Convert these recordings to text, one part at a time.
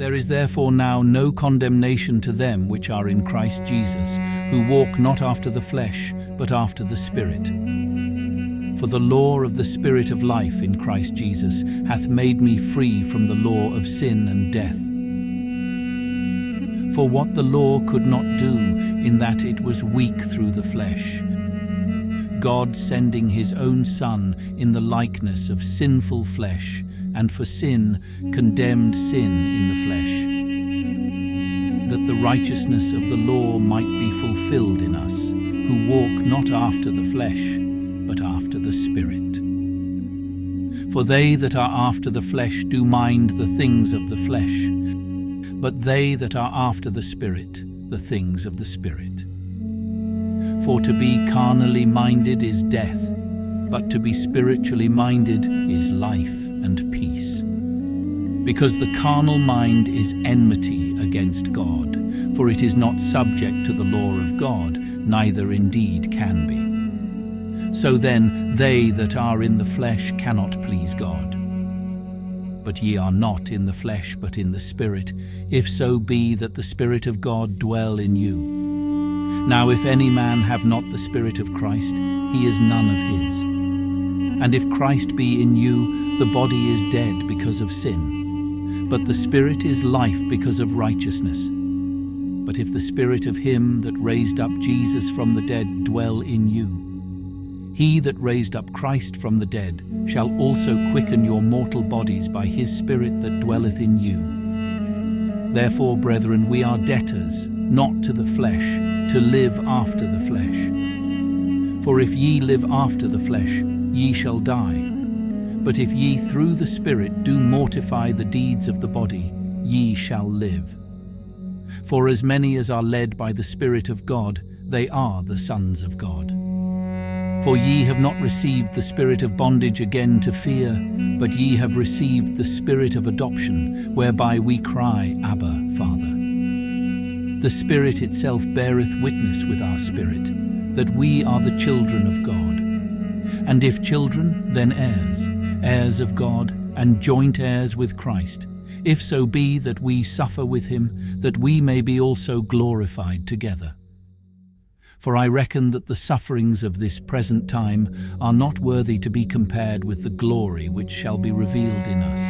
There is therefore now no condemnation to them which are in Christ Jesus, who walk not after the flesh, but after the Spirit. For the law of the Spirit of life in Christ Jesus hath made me free from the law of sin and death. For what the law could not do, in that it was weak through the flesh, God sending his own Son in the likeness of sinful flesh, and for sin condemned sin in the flesh, that the righteousness of the law might be fulfilled in us, who walk not after the flesh, but after the Spirit. For they that are after the flesh do mind the things of the flesh, but they that are after the Spirit, the things of the Spirit. For to be carnally minded is death, but to be spiritually minded is life and peace. Because the carnal mind is enmity against God, for it is not subject to the law of God, neither indeed can be. So then, they that are in the flesh cannot please God. But ye are not in the flesh, but in the Spirit, if so be that the Spirit of God dwell in you. Now if any man have not the Spirit of Christ, he is none of his. And if Christ be in you, the body is dead because of sin, but the Spirit is life because of righteousness. But if the Spirit of him that raised up Jesus from the dead dwell in you, he that raised up Christ from the dead shall also quicken your mortal bodies by his Spirit that dwelleth in you. Therefore, brethren, we are debtors, not to the flesh, to live after the flesh. For if ye live after the flesh, ye shall die. But if ye through the Spirit do mortify the deeds of the body, ye shall live. For as many as are led by the Spirit of God, they are the sons of God. For ye have not received the spirit of bondage again to fear, but ye have received the Spirit of adoption, whereby we cry, Abba, Father. The Spirit itself beareth witness with our spirit, that we are the children of God. And if children, then heirs, heirs of God, and joint heirs with Christ, if so be that we suffer with him, that we may be also glorified together. For I reckon that the sufferings of this present time are not worthy to be compared with the glory which shall be revealed in us.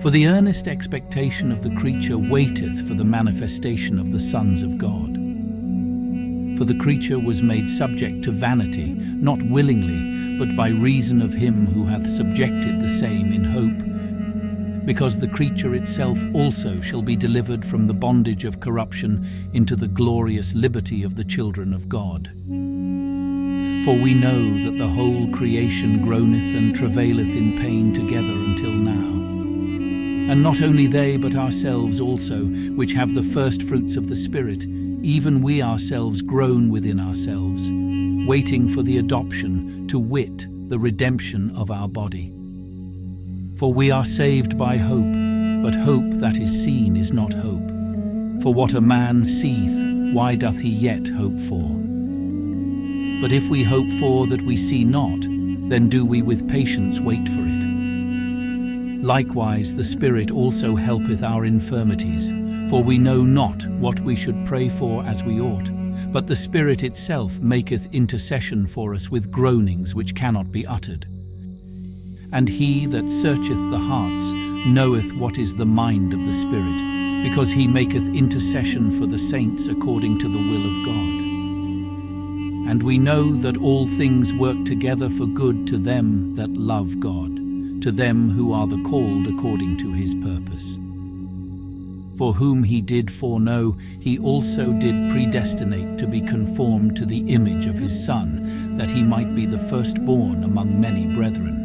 For the earnest expectation of the creature waiteth for the manifestation of the sons of God. For the creature was made subject to vanity, not willingly, but by reason of him who hath subjected the same in hope, because the creature itself also shall be delivered from the bondage of corruption into the glorious liberty of the children of God. For we know that the whole creation groaneth and travaileth in pain together until now. And not only they, but ourselves also, which have the first fruits of the Spirit, even we ourselves groan within ourselves, waiting for the adoption, to wit, the redemption of our body. For we are saved by hope, but hope that is seen is not hope. For what a man seeth, why doth he yet hope for? But if we hope for that we see not, then do we with patience wait for it. Likewise the Spirit also helpeth our infirmities, for we know not what we should pray for as we ought, but the Spirit itself maketh intercession for us with groanings which cannot be uttered. And he that searcheth the hearts knoweth what is the mind of the Spirit, because he maketh intercession for the saints according to the will of God. And we know that all things work together for good to them that love God, to them who are the called according to his purpose. For whom he did foreknow, he also did predestinate to be conformed to the image of his Son, that he might be the firstborn among many brethren.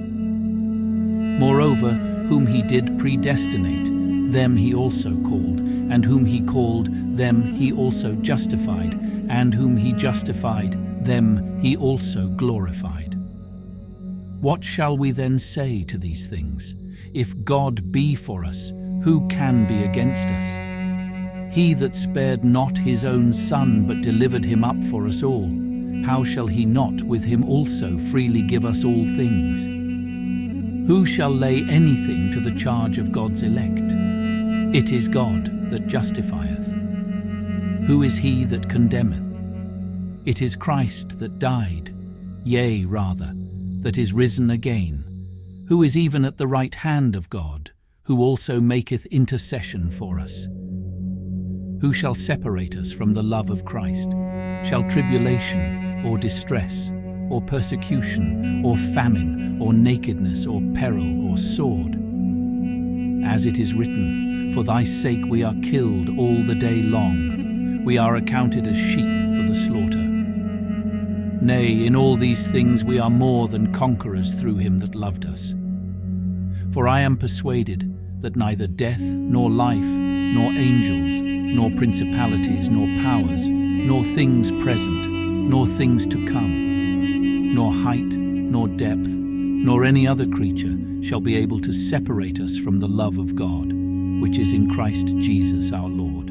Moreover, whom he did predestinate, them he also called, and whom he called, them he also justified, and whom he justified, them he also glorified. What shall we then say to these things? If God be for us, who can be against us? He that spared not his own Son, but delivered him up for us all, how shall he not with him also freely give us all things? Who shall lay anything to the charge of God's elect? It is God that justifieth. Who is he that condemneth? It is Christ that died, yea, rather, that is risen again, who is even at the right hand of God, who also maketh intercession for us. Who shall separate us from the love of Christ? Shall tribulation, or distress, or persecution, or famine, or nakedness, or peril, or sword? As it is written, For thy sake we are killed all the day long. We are accounted as sheep for the slaughter. Nay, in all these things we are more than conquerors through him that loved us. For I am persuaded that neither death, nor life, nor angels, nor principalities, nor powers, nor things present, nor things to come, nor height, nor depth, nor any other creature shall be able to separate us from the love of God, which is in Christ Jesus our Lord.